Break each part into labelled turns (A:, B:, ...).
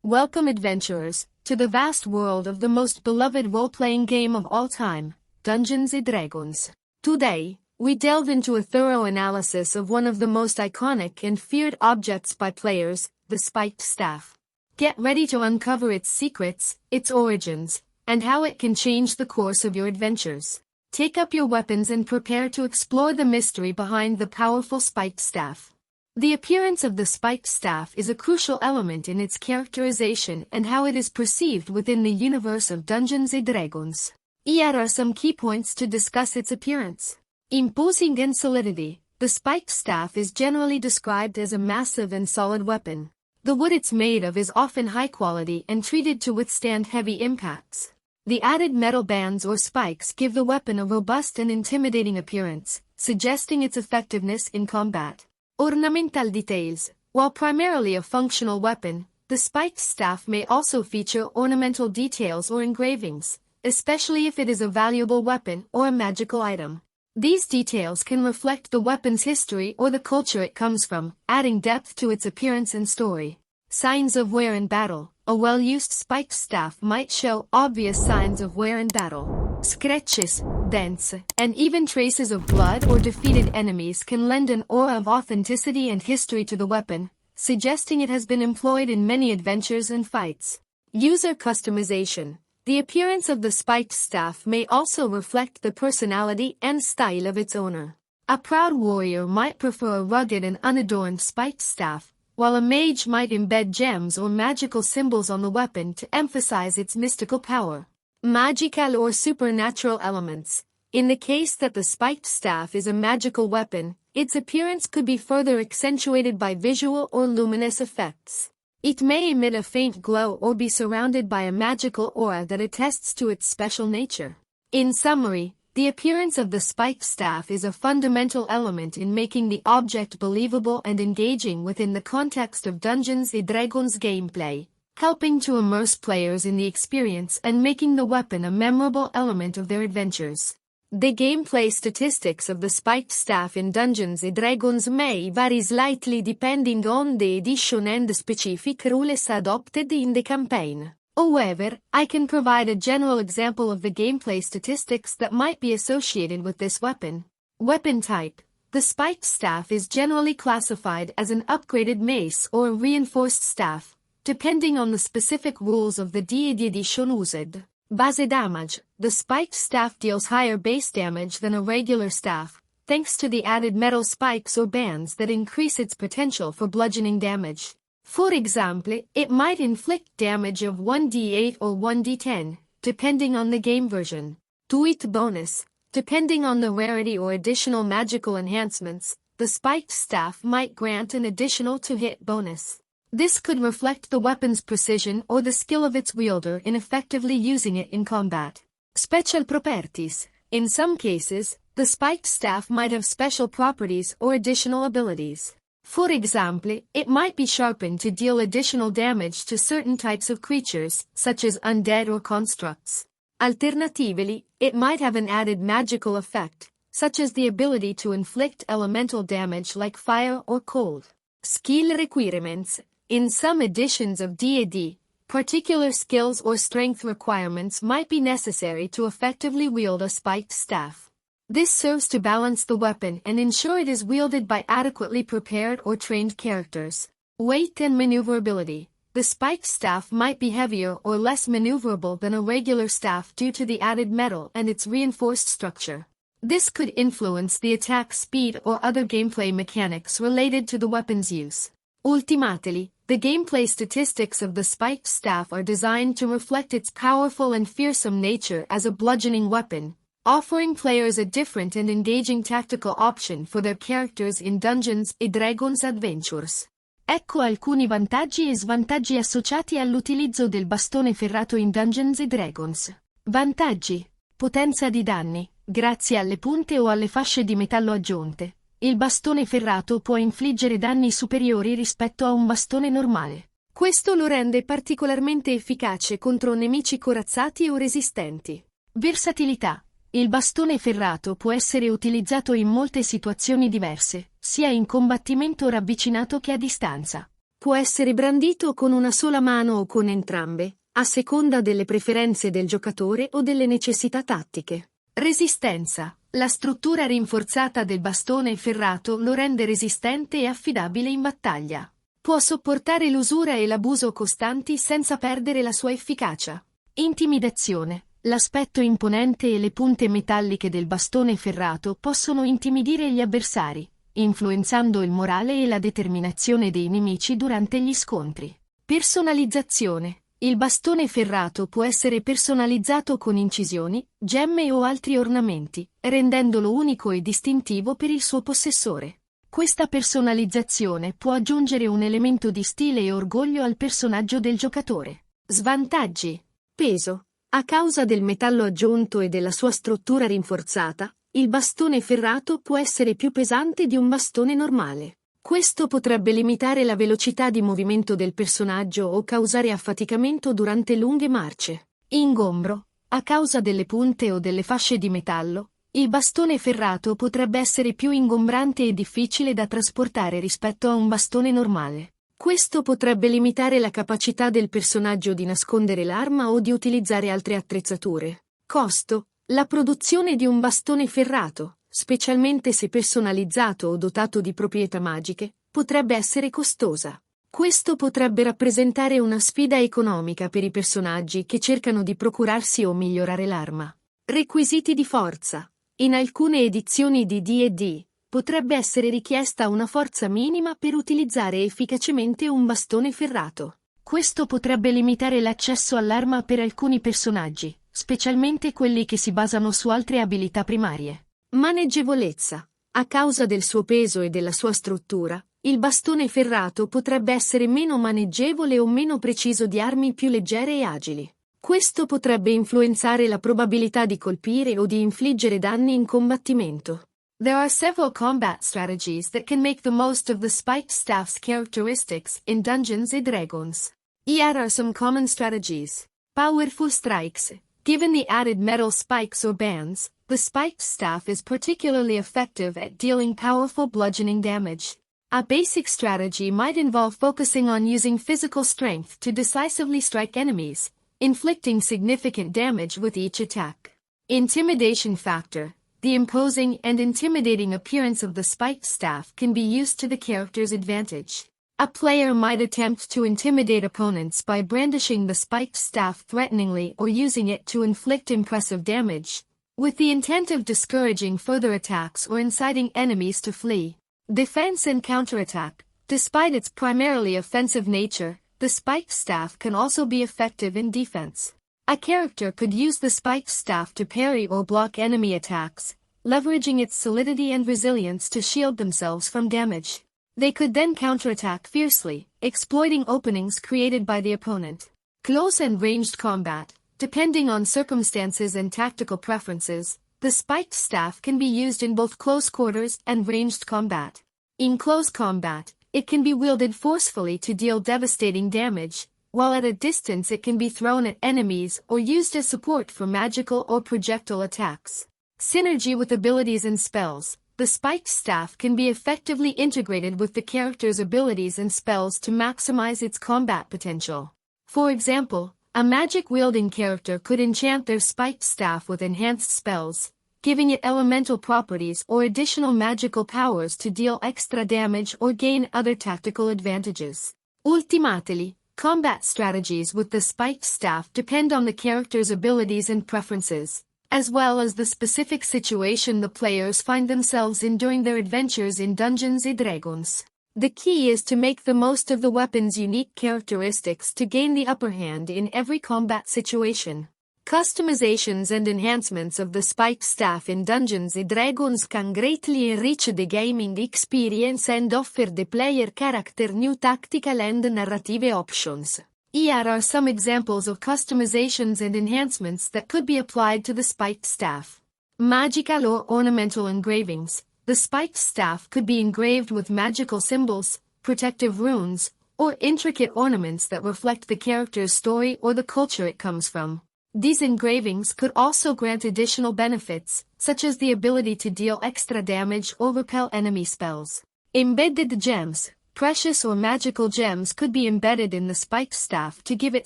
A: Welcome adventurers, to the vast world of the most beloved role-playing game of all time, Dungeons & Dragons. Today, we delve into a thorough analysis of one of the most iconic and feared objects by players, the spiked staff. Get ready to uncover its secrets, its origins, and how it can change the course of your adventures. Take up your weapons and prepare to explore the mystery behind the powerful spiked staff. The appearance of the spiked staff is a crucial element in its characterization and how it is perceived within the universe of Dungeons & Dragons. Here are some key points to discuss its appearance. Imposing in solidity, the spiked staff is generally described as a massive and solid weapon. The wood it's made of is often high quality and treated to withstand heavy impacts. The added metal bands or spikes give the weapon a robust and intimidating appearance, suggesting its effectiveness in combat. Ornamental details. While primarily a functional weapon, the spiked staff may also feature ornamental details or engravings, especially if it is a valuable weapon or a magical item. These details can reflect the weapon's history or the culture it comes from, adding depth to its appearance and story. Signs of wear in battle. A well-used spiked staff might show obvious signs of wear in battle. Scratches, dents, and even traces of blood or defeated enemies can lend an aura of authenticity and history to the weapon, suggesting it has been employed in many adventures and fights. User customization. The appearance of the spiked staff may also reflect the personality and style of its owner. A proud warrior might prefer a rugged and unadorned spiked staff, while a mage might embed gems or magical symbols on the weapon to emphasize its mystical power. Magical or supernatural elements. In the case that the spiked staff is a magical weapon, its appearance could be further accentuated by visual or luminous effects. It may emit a faint glow or be surrounded by a magical aura that attests to its special nature. In summary, the appearance of the spiked staff is a fundamental element in making the object believable and engaging within the context of Dungeons & Dragons gameplay, helping to immerse players in the experience and making the weapon a memorable element of their adventures. The gameplay statistics of the spiked staff in Dungeons & Dragons may vary slightly depending on the edition and specific rules adopted in the campaign. However, I can provide a general example of the gameplay statistics that might be associated with this weapon. Weapon type. The spiked staff is generally classified as an upgraded mace or a reinforced staff, depending on the specific rules of the D&D edition used. Base damage. The spiked staff deals higher base damage than a regular staff, thanks to the added metal spikes or bands that increase its potential for bludgeoning damage. For example, it might inflict damage of 1d8 or 1d10, depending on the game version. To hit bonus. Depending on the rarity or additional magical enhancements, the spiked staff might grant an additional to-hit bonus. This could reflect the weapon's precision or the skill of its wielder in effectively using it in combat. Special properties. In some cases, the spiked staff might have special properties or additional abilities. For example, it might be sharpened to deal additional damage to certain types of creatures, such as undead or constructs. Alternatively, it might have an added magical effect, such as the ability to inflict elemental damage like fire or cold. Skill requirements. In some editions of D&D, particular skills or strength requirements might be necessary to effectively wield a spiked staff. This serves to balance the weapon and ensure it is wielded by adequately prepared or trained characters. Weight and maneuverability. The spiked staff might be heavier or less maneuverable than a regular staff due to the added metal and its reinforced structure. This could influence the attack speed or other gameplay mechanics related to the weapon's use. Ultimately, the gameplay statistics of the spiked staff are designed to reflect its powerful and fearsome nature as a bludgeoning weapon, offering players a different and engaging tactical option for their characters in Dungeons & Dragons Adventures. Ecco alcuni vantaggi e svantaggi associati all'utilizzo del bastone ferrato in Dungeons & Dragons. Vantaggi. Potenza di danni. Grazie alle punte o alle fasce di metallo aggiunte, il bastone ferrato può infliggere danni superiori rispetto a un bastone normale. Questo lo rende particolarmente efficace contro nemici corazzati o resistenti. Versatilità. Il bastone ferrato può essere utilizzato in molte situazioni diverse, sia in combattimento ravvicinato che a distanza. Può essere brandito con una sola mano o con entrambe, a seconda delle preferenze del giocatore o delle necessità tattiche. Resistenza. La struttura rinforzata del bastone ferrato lo rende resistente e affidabile in battaglia. Può sopportare l'usura e l'abuso costanti senza perdere la sua efficacia. Intimidazione. L'aspetto imponente e le punte metalliche del bastone ferrato possono intimidire gli avversari, influenzando il morale e la determinazione dei nemici durante gli scontri. Personalizzazione. Il bastone ferrato può essere personalizzato con incisioni, gemme o altri ornamenti, rendendolo unico e distintivo per il suo possessore. Questa personalizzazione può aggiungere un elemento di stile e orgoglio al personaggio del giocatore. Svantaggi. Peso. A causa del metallo aggiunto e della sua struttura rinforzata, il bastone ferrato può essere più pesante di un bastone normale. Questo potrebbe limitare la velocità di movimento del personaggio o causare affaticamento durante lunghe marce. Ingombro. A causa delle punte o delle fasce di metallo, il bastone ferrato potrebbe essere più ingombrante e difficile da trasportare rispetto a un bastone normale. Questo potrebbe limitare la capacità del personaggio di nascondere l'arma o di utilizzare altre attrezzature. Costo. La produzione di un bastone ferrato, specialmente se personalizzato o dotato di proprietà magiche, potrebbe essere costosa. Questo potrebbe rappresentare una sfida economica per i personaggi che cercano di procurarsi o migliorare l'arma. Requisiti di forza. In alcune edizioni di D&D, potrebbe essere richiesta una forza minima per utilizzare efficacemente un bastone ferrato. Questo potrebbe limitare l'accesso all'arma per alcuni personaggi, specialmente quelli che si basano su altre abilità primarie. Maneggevolezza. A causa del suo peso e della sua struttura, il bastone ferrato potrebbe essere meno maneggevole o meno preciso di armi più leggere e agili. Questo potrebbe influenzare la probabilità di colpire o di infliggere danni in combattimento. There are several combat strategies that can make the most of the spiked staff's characteristics in Dungeons & Dragons. Here are some common strategies. Powerful strikes. Given the added metal spikes or bands, the spiked staff is particularly effective at dealing powerful bludgeoning damage. A basic strategy might involve focusing on using physical strength to decisively strike enemies, inflicting significant damage with each attack. Intimidation factor. The imposing and intimidating appearance of the spiked staff can be used to the character's advantage. A player might attempt to intimidate opponents by brandishing the spiked staff threateningly or using it to inflict impressive damage, with the intent of discouraging further attacks or inciting enemies to flee. Defense and counterattack. Despite its primarily offensive nature, the spiked staff can also be effective in defense. A character could use the spiked staff to parry or block enemy attacks, leveraging its solidity and resilience to shield themselves from damage. They could then counterattack fiercely, exploiting openings created by the opponent. Close and ranged combat. Depending on circumstances and tactical preferences, the spiked staff can be used in both close quarters and ranged combat. In close combat, it can be wielded forcefully to deal devastating damage, while at a distance it can be thrown at enemies or used as support for magical or projectile attacks. Synergy with abilities and spells. The spiked staff can be effectively integrated with the character's abilities and spells to maximize its combat potential. For example, a magic-wielding character could enchant their spiked staff with enhanced spells, giving it elemental properties or additional magical powers to deal extra damage or gain other tactical advantages. Ultimately, combat strategies with the spiked staff depend on the character's abilities and preferences, as well as the specific situation the players find themselves in during their adventures in Dungeons & Dragons. The key is to make the most of the weapon's unique characteristics to gain the upper hand in every combat situation. Customizations and enhancements of the spiked staff in Dungeons & Dragons can greatly enrich the gaming experience and offer the player character new tactical and narrative options. Here are some examples of customizations and enhancements that could be applied to the spiked staff. Magical or ornamental engravings. The spiked staff could be engraved with magical symbols, protective runes, or intricate ornaments that reflect the character's story or the culture it comes from. These engravings could also grant additional benefits, such as the ability to deal extra damage or repel enemy spells. Embedded gems. Precious or magical gems could be embedded in the spiked staff to give it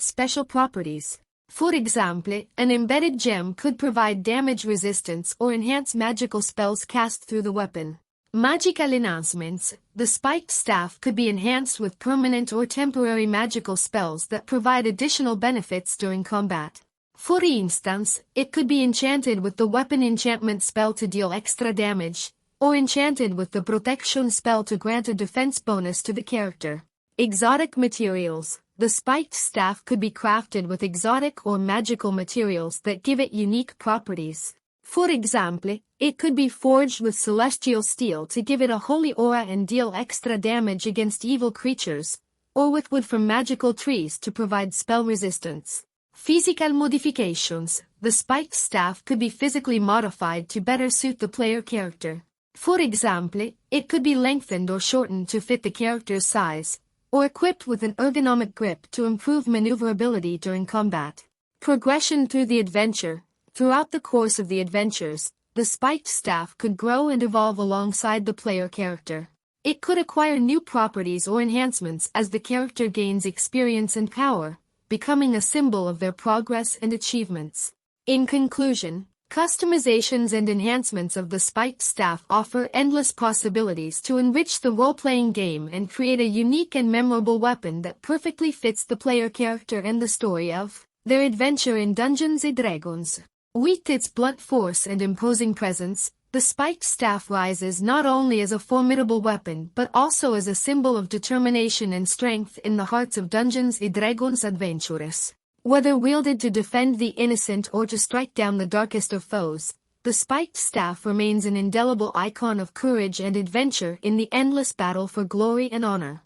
A: special properties. For example, an embedded gem could provide damage resistance or enhance magical spells cast through the weapon. Magical enhancements. The spiked staff could be enhanced with permanent or temporary magical spells that provide additional benefits during combat. For instance, it could be enchanted with the weapon enchantment spell to deal extra damage, or enchanted with the protection spell to grant a defense bonus to the character. Exotic materials. The spiked staff could be crafted with exotic or magical materials that give it unique properties. For example, it could be forged with celestial steel to give it a holy aura and deal extra damage against evil creatures, or with wood from magical trees to provide spell resistance. Physical modifications. The spiked staff could be physically modified to better suit the player character. For example, it could be lengthened or shortened to fit the character's size, or equipped with an ergonomic grip to improve maneuverability during combat. Progression through the adventure. Throughout the course of the adventures, the spiked staff could grow and evolve alongside the player character. It could acquire new properties or enhancements as the character gains experience and power, becoming a symbol of their progress and achievements. In conclusion, customizations and enhancements of the spiked staff offer endless possibilities to enrich the role-playing game and create a unique and memorable weapon that perfectly fits the player character and the story of their adventure in Dungeons & Dragons. With its blunt force and imposing presence, the spiked staff rises not only as a formidable weapon but also as a symbol of determination and strength in the hearts of Dungeons & Dragons adventurers. Whether wielded to defend the innocent or to strike down the darkest of foes, the spiked staff remains an indelible icon of courage and adventure in the endless battle for glory and honor.